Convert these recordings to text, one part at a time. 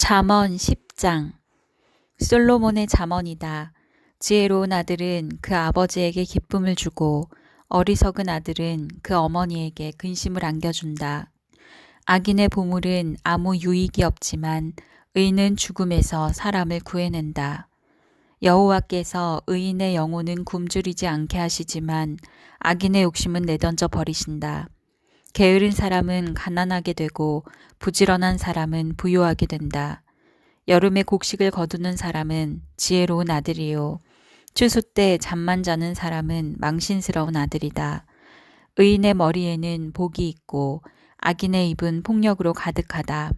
잠언 10장. 솔로몬의 잠언이다. 지혜로운 아들은 그 아버지에게 기쁨을 주고 어리석은 아들은 그 어머니에게 근심을 안겨준다. 악인의 보물은 아무 유익이 없지만 의인은 죽음에서 사람을 구해낸다. 여호와께서 의인의 영혼은 굶주리지 않게 하시지만 악인의 욕심은 내던져 버리신다. 게으른 사람은 가난하게 되고 부지런한 사람은 부유하게 된다. 여름에 곡식을 거두는 사람은 지혜로운 아들이요. 추수 때 잠만 자는 사람은 망신스러운 아들이다. 의인의 머리에는 복이 있고 악인의 입은 폭력으로 가득하다.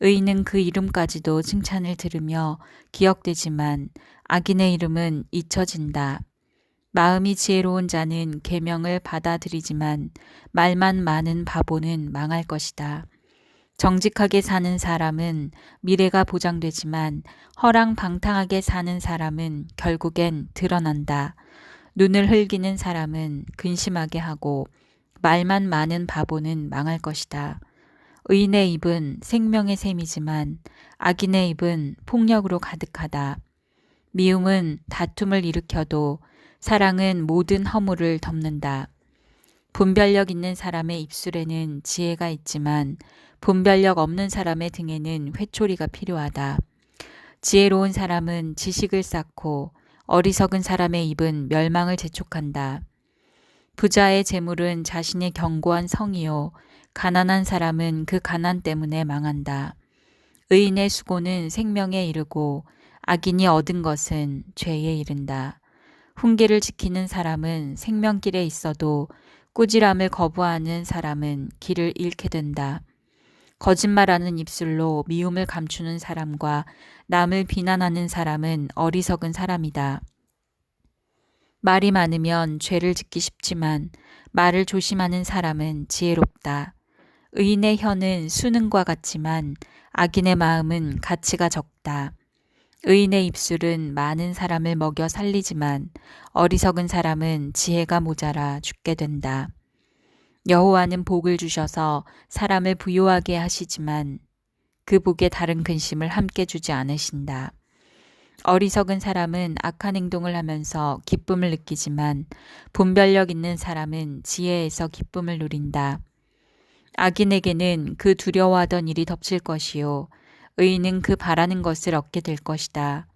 의인은 그 이름까지도 칭찬을 들으며 기억되지만 악인의 이름은 잊혀진다. 마음이 지혜로운 자는 계명을 받아들이지만 말만 많은 바보는 망할 것이다. 정직하게 사는 사람은 미래가 보장되지만 허랑방탕하게 사는 사람은 결국엔 드러난다. 눈을 흘기는 사람은 근심하게 하고 말만 많은 바보는 망할 것이다. 의인의 입은 생명의 샘이지만 악인의 입은 폭력으로 가득하다. 미움은 다툼을 일으켜도 사랑은 모든 허물을 덮는다. 분별력 있는 사람의 입술에는 지혜가 있지만 분별력 없는 사람의 등에는 회초리가 필요하다. 지혜로운 사람은 지식을 쌓고 어리석은 사람의 입은 멸망을 재촉한다. 부자의 재물은 자신의 견고한 성이요 가난한 사람은 그 가난 때문에 망한다. 의인의 수고는 생명에 이르고 악인이 얻은 것은 죄에 이른다. 훈계를 지키는 사람은 생명길에 있어도 꾸지람을 거부하는 사람은 길을 잃게 된다. 거짓말하는 입술로 미움을 감추는 사람과 남을 비난하는 사람은 어리석은 사람이다. 말이 많으면 죄를 짓기 쉽지만 말을 조심하는 사람은 지혜롭다. 의인의 혀는 수능과 같지만 악인의 마음은 가치가 적다. 의인의 입술은 많은 사람을 먹여 살리지만 어리석은 사람은 지혜가 모자라 죽게 된다. 여호와는 복을 주셔서 사람을 부유하게 하시지만 그 복에 다른 근심을 함께 주지 않으신다. 어리석은 사람은 악한 행동을 하면서 기쁨을 느끼지만 분별력 있는 사람은 지혜에서 기쁨을 누린다. 악인에게는 그 두려워하던 일이 덮칠 것이요 의인은 그 바라는 것을 얻게 될 것이다.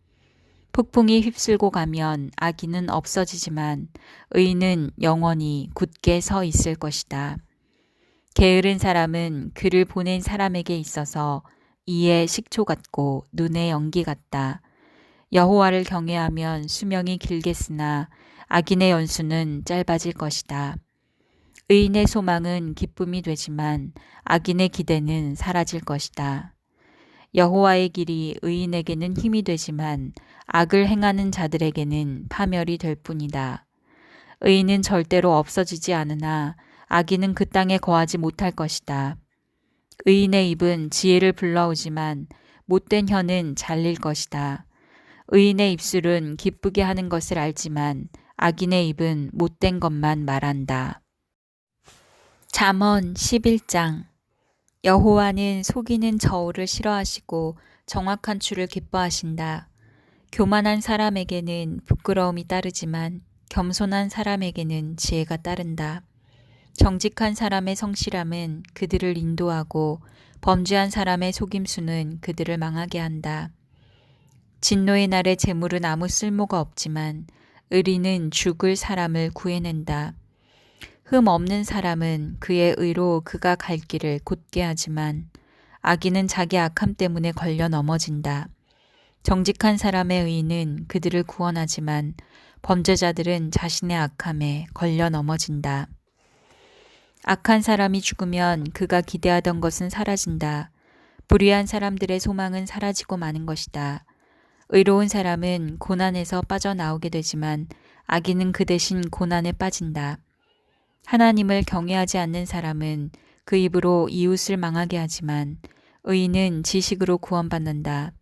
폭풍이 휩쓸고 가면 악인은 없어지지만 의인은 영원히 굳게 서 있을 것이다. 게으른 사람은 그를 보낸 사람에게 있어서 이에 식초 같고 눈에 연기 같다. 여호와를 경외하면 수명이 길겠으나 악인의 연수는 짧아질 것이다. 의인의 소망은 기쁨이 되지만 악인의 기대는 사라질 것이다. 여호와의 길이 의인에게는 힘이 되지만 악을 행하는 자들에게는 파멸이 될 뿐이다. 의인은 절대로 없어지지 않으나 악인은 그 땅에 거하지 못할 것이다. 의인의 입은 지혜를 불러오지만 못된 혀는 잘릴 것이다. 의인의 입술은 기쁘게 하는 것을 알지만 악인의 입은 못된 것만 말한다. 잠언 11장. 여호와는 속이는 저울을 싫어하시고 정확한 추를 기뻐하신다. 교만한 사람에게는 부끄러움이 따르지만 겸손한 사람에게는 지혜가 따른다. 정직한 사람의 성실함은 그들을 인도하고 범죄한 사람의 속임수는 그들을 망하게 한다. 진노의 날에 재물은 아무 쓸모가 없지만 의리는 죽을 사람을 구해낸다. 흠 없는 사람은 그의 의로 그가 갈 길을 곧게 하지만 악인은 자기 악함 때문에 걸려 넘어진다. 정직한 사람의 의는 그들을 구원하지만 범죄자들은 자신의 악함에 걸려 넘어진다. 악한 사람이 죽으면 그가 기대하던 것은 사라진다. 불의한 사람들의 소망은 사라지고 마는 것이다. 의로운 사람은 고난에서 빠져나오게 되지만 악인은 그 대신 고난에 빠진다. 하나님을 경외하지 않는 사람은 그 입으로 이웃을 망하게 하지만 의인은 지식으로 구원받는다.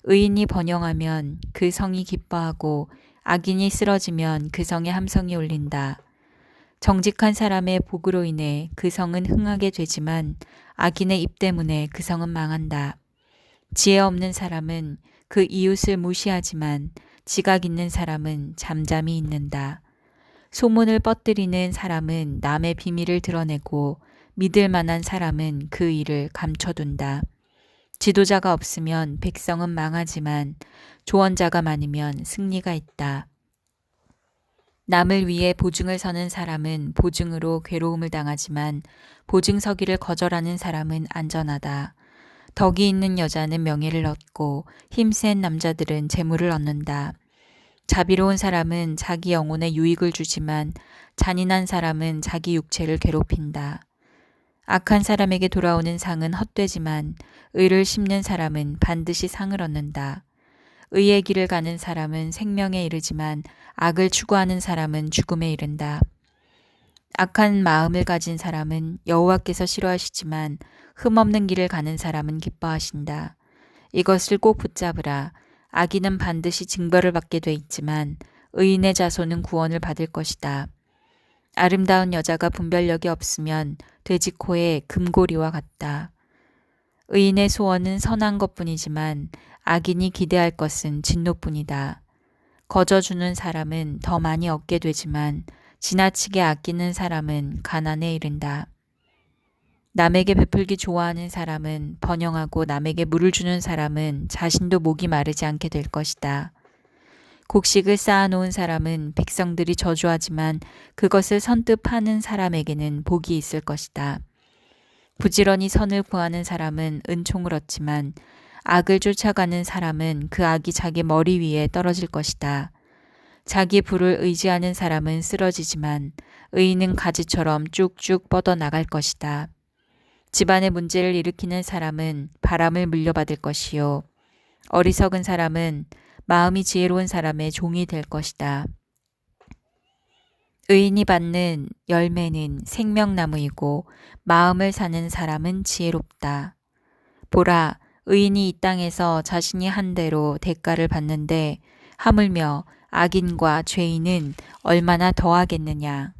의인이 번영하면 그 성이 기뻐하고 악인이 쓰러지면 그 성에 함성이 울린다. 정직한 사람의 복으로 인해 그 성은 흥하게 되지만 악인의 입 때문에 그 성은 망한다. 지혜 없는 사람은 그 이웃을 무시하지만 지각 있는 사람은 잠잠히 있는다. 소문을 뻗들이는 사람은 남의 비밀을 드러내고 믿을 만한 사람은 그 일을 감춰둔다. 지도자가 없으면 백성은 망하지만 조언자가 많으면 승리가 있다. 남을 위해 보증을 서는 사람은 보증으로 괴로움을 당하지만 보증 서기를 거절하는 사람은 안전하다. 덕이 있는 여자는 명예를 얻고 힘센 남자들은 재물을 얻는다. 자비로운 사람은 자기 영혼에 유익을 주지만 잔인한 사람은 자기 육체를 괴롭힌다. 악한 사람에게 돌아오는 상은 헛되지만 의를 심는 사람은 반드시 상을 얻는다. 의의 길을 가는 사람은 생명에 이르지만 악을 추구하는 사람은 죽음에 이른다. 악한 마음을 가진 사람은 여호와께서 싫어하시지만 흠없는 길을 가는 사람은 기뻐하신다. 이것을 꼭 붙잡으라. 악인은 반드시 징벌을 받게 돼 있지만 의인의 자손은 구원을 받을 것이다. 아름다운 여자가 분별력이 없으면 돼지코의 금고리와 같다. 의인의 소원은 선한 것뿐이지만 악인이 기대할 것은 진노뿐이다. 거저주는 사람은 더 많이 얻게 되지만 지나치게 아끼는 사람은 가난에 이른다. 남에게 베풀기 좋아하는 사람은 번영하고 남에게 물을 주는 사람은 자신도 목이 마르지 않게 될 것이다. 곡식을 쌓아놓은 사람은 백성들이 저주하지만 그것을 선뜻 파는 사람에게는 복이 있을 것이다. 부지런히 선을 구하는 사람은 은총을 얻지만 악을 쫓아가는 사람은 그 악이 자기 머리 위에 떨어질 것이다. 자기 부를 의지하는 사람은 쓰러지지만 의인은 가지처럼 쭉쭉 뻗어나갈 것이다. 집안의 문제를 일으키는 사람은 바람을 물려받을 것이요. 어리석은 사람은 마음이 지혜로운 사람의 종이 될 것이다. 의인이 받는 열매는 생명나무이고 마음을 사는 사람은 지혜롭다. 보라, 의인이 이 땅에서 자신이 한 대로 대가를 받는데 하물며 악인과 죄인은 얼마나 더하겠느냐.